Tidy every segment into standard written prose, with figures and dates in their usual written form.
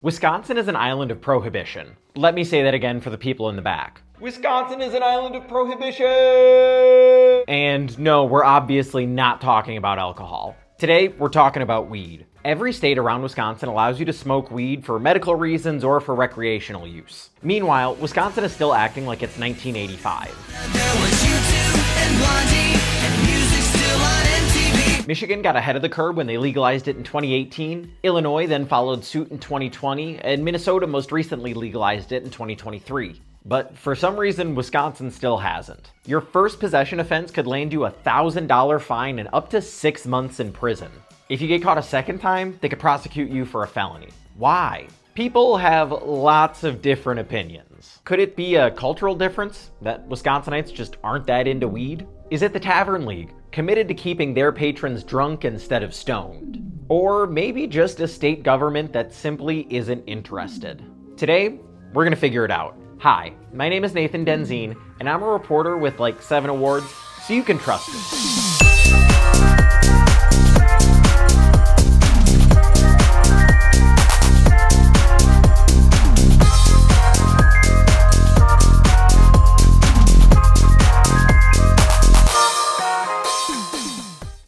Wisconsin is an island of prohibition. Let me say that again for the people in the back. Wisconsin is an island of prohibition! And no, we're obviously not talking about alcohol. Today, we're talking about weed. Every state around Wisconsin allows you to smoke weed for medical reasons or for recreational use. Meanwhile, Wisconsin is still acting like it's 1985. Michigan got ahead of the curve when they legalized it in 2018. Illinois then followed suit in 2020, and Minnesota most recently legalized it in 2023. But for some reason, Wisconsin still hasn't. Your first possession offense could land you a $1,000 fine and up to 6 months in prison. If you get caught a second time, they could prosecute you for a felony. Why? People have lots of different opinions. Could it be a cultural difference that Wisconsinites just aren't that into weed? Is it the Tavern League, committed to keeping their patrons drunk instead of stoned? Or maybe just a state government that simply isn't interested? Today, we're gonna figure it out. Hi, my name is Nathan Denzine, and I'm a reporter with like 7 awards, so you can trust me.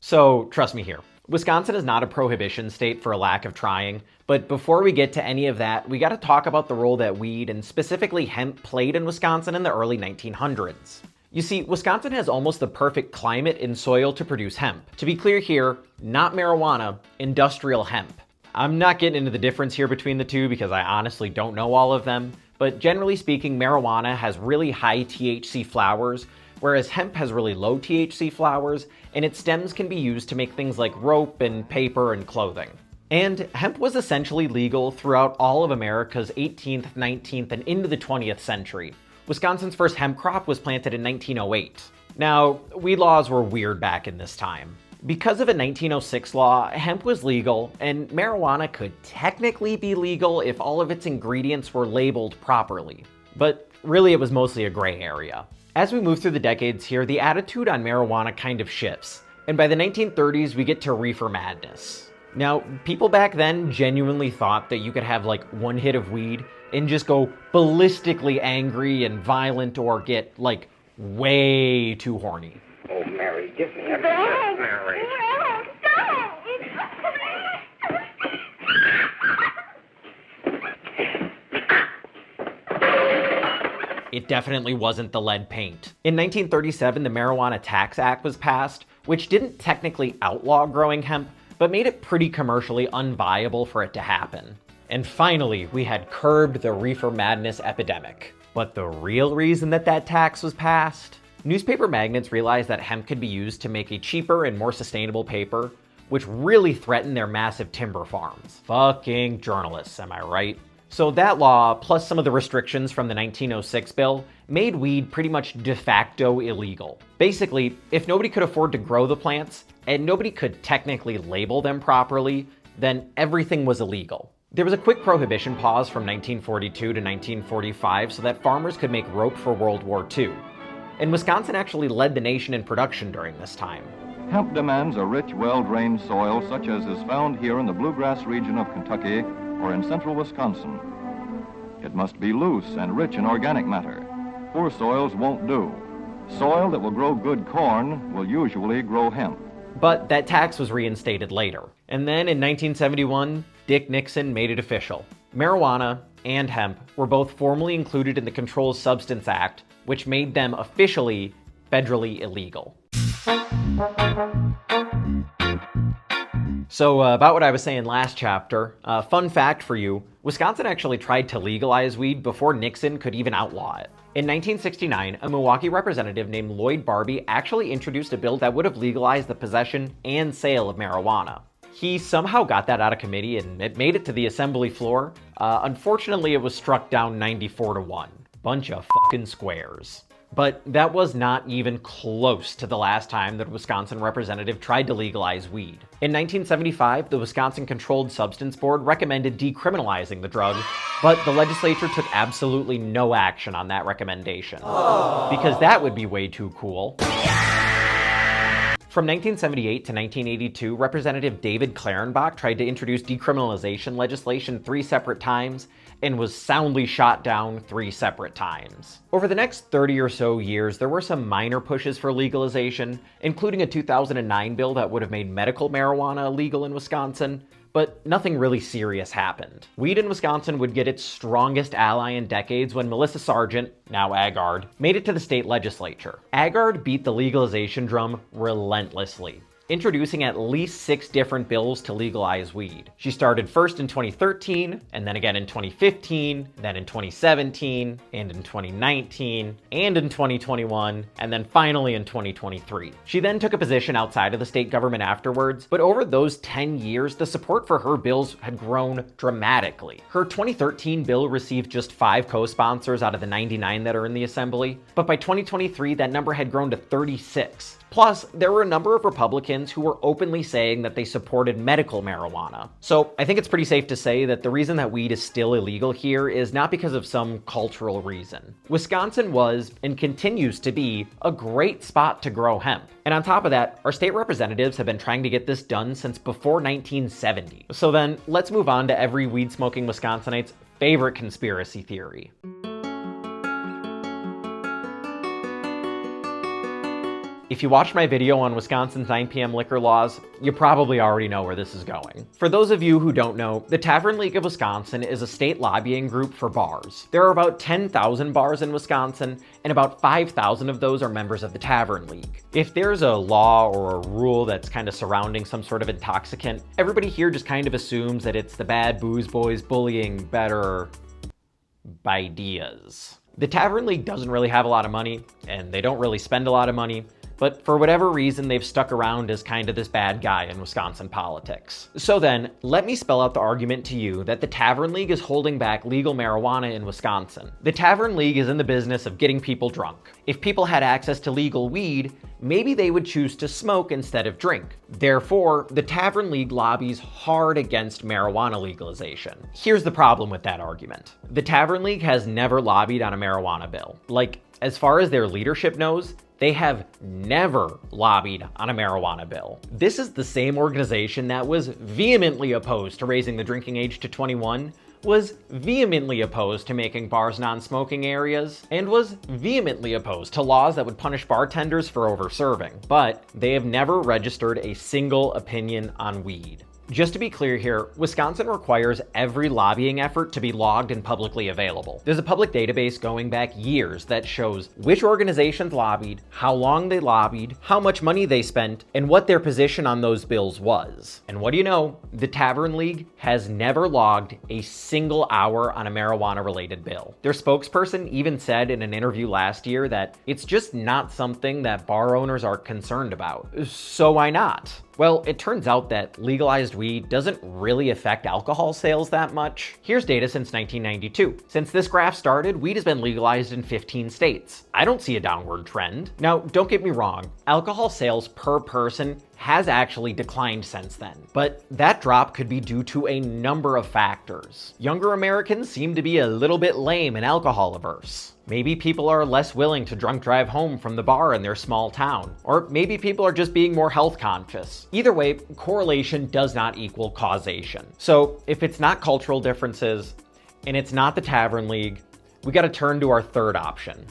So, trust me here. Wisconsin is not a prohibition state for a lack of trying, but before we get to any of that, we gotta talk about the role that weed, and specifically hemp, played in Wisconsin in the early 1900s. You see, Wisconsin has almost the perfect climate and soil to produce hemp. To be clear here, not marijuana, industrial hemp. I'm not getting into the difference here between the two because I honestly don't know all of them, but generally speaking, marijuana has really high THC flowers, whereas hemp has really low THC flowers, and its stems can be used to make things like rope and paper and clothing. And hemp was essentially legal throughout all of America's 18th, 19th, and into the 20th century. Wisconsin's first hemp crop was planted in 1908. Now, weed laws were weird back in this time. Because of a 1906 law, hemp was legal, and marijuana could technically be legal if all of its ingredients were labeled properly. But really, it was mostly a gray area. As we move through the decades here, the attitude on marijuana kind of shifts, and by the 1930s, we get to reefer madness. Now, people back then genuinely thought that you could have like one hit of weed and just go ballistically angry and violent or get like way too horny. Oh, Mary, give me a kiss, Mary. It definitely wasn't the lead paint. In 1937, the Marijuana Tax Act was passed, which didn't technically outlaw growing hemp, but made it pretty commercially unviable for it to happen. And finally, we had curbed the reefer madness epidemic. But the real reason that tax was passed? Newspaper magnates realized that hemp could be used to make a cheaper and more sustainable paper, which really threatened their massive timber farms. Fucking journalists, am I right? So that law, plus some of the restrictions from the 1906 bill, made weed pretty much de facto illegal. Basically, if nobody could afford to grow the plants, and nobody could technically label them properly, then everything was illegal. There was a quick prohibition pause from 1942 to 1945 so that farmers could make rope for World War II. And Wisconsin actually led the nation in production during this time. Hemp demands a rich, well-drained soil such as is found here in the bluegrass region of Kentucky or in central Wisconsin. It must be loose and rich in organic matter. Poor soils won't do. Soil that will grow good corn will usually grow hemp. But that tax was reinstated later. And then in 1971, Dick Nixon made it official. Marijuana and hemp were both formally included in the Controlled Substance Act, which made them officially federally illegal. So about what I was saying last chapter, fun fact for you, Wisconsin actually tried to legalize weed before Nixon could even outlaw it. In 1969, a Milwaukee representative named Lloyd Barbie actually introduced a bill that would have legalized the possession and sale of marijuana. He somehow got that out of committee and it made it to the assembly floor. Unfortunately, it was struck down 94-1. Bunch of fucking squares. But that was not even close to the last time that a Wisconsin representative tried to legalize weed. In 1975, the Wisconsin Controlled Substance Board recommended decriminalizing the drug, but the legislature took absolutely no action on that recommendation. Because that would be way too cool. From 1978 to 1982, Representative David Clarenbach tried to introduce decriminalization legislation 3 separate times and was soundly shot down 3 separate times. Over the next 30 or so years, there were some minor pushes for legalization, including a 2009 bill that would have made medical marijuana illegal in Wisconsin, but nothing really serious happened. Weed in Wisconsin would get its strongest ally in decades when Melissa Sargent, now Agard, made it to the state legislature. Agard beat the legalization drum relentlessly, introducing at least 6 different bills to legalize weed. She started first in 2013, and then again in 2015, then in 2017, and in 2019, and in 2021, and then finally in 2023. She then took a position outside of the state government afterwards, but over those 10 years, the support for her bills had grown dramatically. Her 2013 bill received just 5 co-sponsors out of the 99 that are in the assembly, but by 2023, that number had grown to 36. Plus, there were a number of Republicans who were openly saying that they supported medical marijuana. So I think it's pretty safe to say that the reason that weed is still illegal here is not because of some cultural reason. Wisconsin was, and continues to be, a great spot to grow hemp. And on top of that, our state representatives have been trying to get this done since before 1970. So then, let's move on to every weed-smoking Wisconsinite's favorite conspiracy theory. If you watched my video on Wisconsin's 9 p.m. liquor laws, you probably already know where this is going. For those of you who don't know, the Tavern League of Wisconsin is a state lobbying group for bars. There are about 10,000 bars in Wisconsin, and about 5,000 of those are members of the Tavern League. If there's a law or a rule that's kind of surrounding some sort of intoxicant, everybody here just kind of assumes that it's the bad booze boys bullying better ideas. The Tavern League doesn't really have a lot of money, and they don't really spend a lot of money, but for whatever reason, they've stuck around as kind of this bad guy in Wisconsin politics. So then, let me spell out the argument to you that the Tavern League is holding back legal marijuana in Wisconsin. The Tavern League is in the business of getting people drunk. If people had access to legal weed, maybe they would choose to smoke instead of drink. Therefore, the Tavern League lobbies hard against marijuana legalization. Here's the problem with that argument. The Tavern League has never lobbied on a marijuana bill. As far as their leadership knows, they have never lobbied on a marijuana bill. This is the same organization that was vehemently opposed to raising the drinking age to 21, was vehemently opposed to making bars non-smoking areas, and was vehemently opposed to laws that would punish bartenders for over-serving. But they have never registered a single opinion on weed. Just to be clear here, Wisconsin requires every lobbying effort to be logged and publicly available. There's a public database going back years that shows which organizations lobbied, how long they lobbied, how much money they spent, and what their position on those bills was. And what do you know? The Tavern League has never logged a single hour on a marijuana-related bill. Their spokesperson even said in an interview last year that it's just not something that bar owners are concerned about. So why not? Well, it turns out that legalized weed doesn't really affect alcohol sales that much. Here's data since 1992. Since this graph started, weed has been legalized in 15 states. I don't see a downward trend. Now, don't get me wrong, alcohol sales per person has actually declined since then, but that drop could be due to a number of factors. Younger Americans seem to be a little bit lame and alcohol averse. Maybe people are less willing to drunk drive home from the bar in their small town, or maybe people are just being more health conscious. Either way, correlation does not equal causation. So if it's not cultural differences, and it's not the Tavern League, we gotta turn to our third option.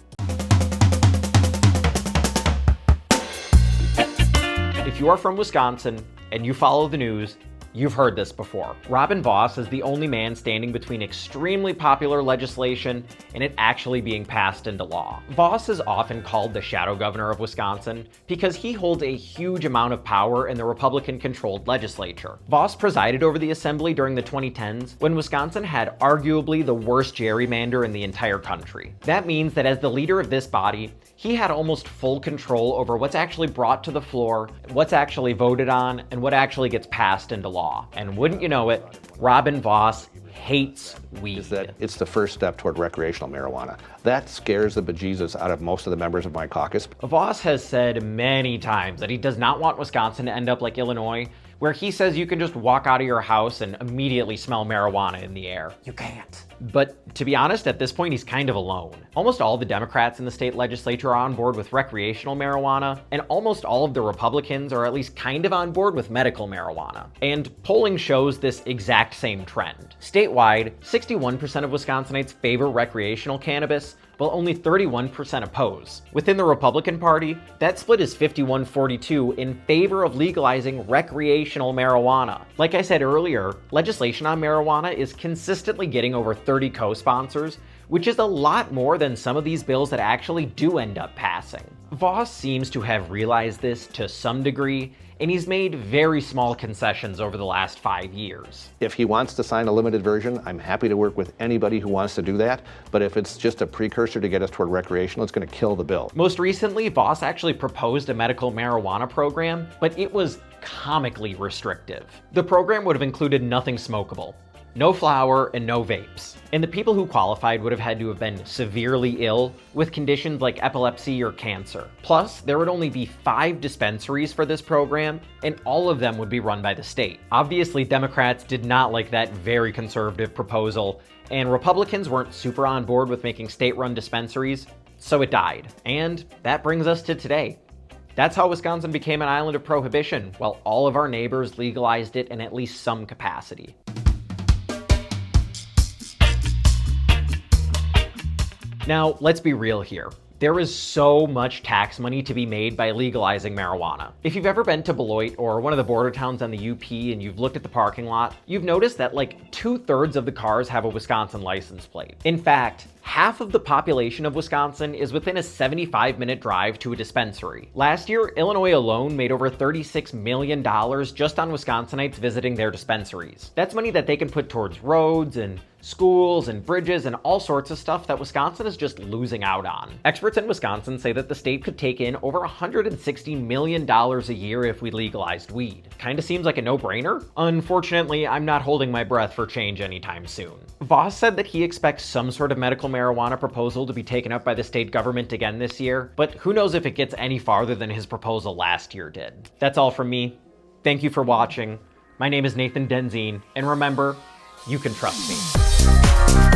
If you are from Wisconsin and you follow the news, you've heard this before. Robin Vos is the only man standing between extremely popular legislation and it actually being passed into law. Vos is often called the shadow governor of Wisconsin because he holds a huge amount of power in the Republican-controlled legislature. Vos presided over the assembly during the 2010s when Wisconsin had arguably the worst gerrymander in the entire country. That means that as the leader of this body, he had almost full control over what's actually brought to the floor, what's actually voted on, and what actually gets passed into law. And wouldn't you know it, Robin Vos hates weed. Is that it's the first step toward recreational marijuana. That scares the bejesus out of most of the members of my caucus. Vos has said many times that he does not want Wisconsin to end up like Illinois, where he says you can just walk out of your house and immediately smell marijuana in the air. You can't. But to be honest, at this point, he's kind of alone. Almost all the Democrats in the state legislature are on board with recreational marijuana, and almost all of the Republicans are at least kind of on board with medical marijuana. And polling shows this exact same trend. Statewide, 61% of Wisconsinites favor recreational cannabis, while only 31% oppose. Within the Republican Party, that split is 51-42 in favor of legalizing recreational marijuana. Like I said earlier, legislation on marijuana is consistently getting over 30 co-sponsors, which is a lot more than some of these bills that actually do end up passing. Vos seems to have realized this to some degree, and he's made very small concessions over the last 5 years. If he wants to sign a limited version, I'm happy to work with anybody who wants to do that, but if it's just a precursor to get us toward recreational, it's going to kill the bill. Most recently, Vos actually proposed a medical marijuana program, but it was comically restrictive. The program would have included nothing smokable, no flower, and no vapes. And the people who qualified would have had to have been severely ill with conditions like epilepsy or cancer. Plus, there would only be 5 dispensaries for this program, and all of them would be run by the state. Obviously, Democrats did not like that very conservative proposal, and Republicans weren't super on board with making state-run dispensaries, so it died. And that brings us to today. That's how Wisconsin became an island of prohibition, while all of our neighbors legalized it in at least some capacity. Now, let's be real here. There is so much tax money to be made by legalizing marijuana. If you've ever been to Beloit or one of the border towns on the UP and you've looked at the parking lot, you've noticed that like 2/3 of the cars have a Wisconsin license plate. In fact, half of the population of Wisconsin is within a 75-minute drive to a dispensary. Last year, Illinois alone made over $36 million just on Wisconsinites visiting their dispensaries. That's money that they can put towards roads and schools and bridges and all sorts of stuff that Wisconsin is just losing out on. Experts in Wisconsin say that the state could take in over $160 million a year if we legalized weed. Kinda seems like a no-brainer? Unfortunately, I'm not holding my breath for change anytime soon. Vos said that he expects some sort of medical marijuana proposal to be taken up by the state government again this year, but who knows if it gets any farther than his proposal last year did. That's all from me. Thank you for watching. My name is Nathan Denzine, and remember, you can trust me.